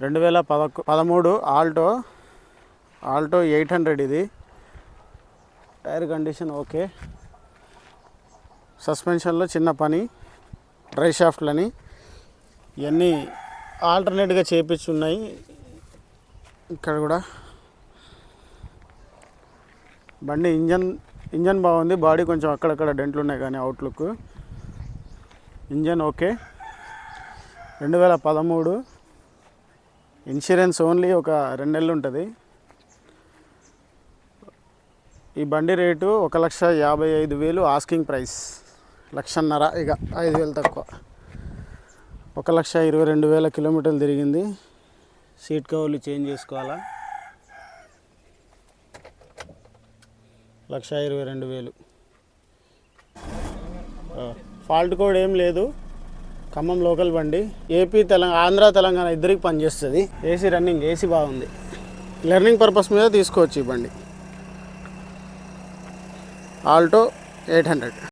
2013 Alto 800 ఇది. Tyre condition okay. సస్పెన్షన్లో చిన్న పని, డ్రై షాఫ్ట్లని ఇవన్నీ ఆల్టర్నేట్గా చేపించున్నాయి. ఇక్కడ కూడా బండి ఇంజన్ బాగుంది. బాడీ కొంచెం అక్కడక్కడ డెంట్లు ఉన్నాయి కానీ outlook engine okay. 2013 insurance only ఒక 2 నెలలు ఉంటుంది. ఈ బండి రేటు 1,55,000 ఆస్కింగ్ ప్రైస్. 1,50,000 ఇక 5,000 తక్కువ. 1,22,000 కిలోమీటర్లు తిరిగింది. సీట్ కవర్లు చేంజ్ చేసుకోవాలా. 1,22,000. ఫాల్ట్ కోడ్ ఏం లేదు. ఖమ్మం లోకల్ బండి. ఏపీ ఆంధ్ర తెలంగాణ ఇద్దరికి పనిచేస్తుంది. ఏసీ రన్నింగ్, ఏసీ బాగుంది. లెర్నింగ్ పర్పస్ మీద తీసుకోవచ్చు ఈ బండి. ఆల్టో 800.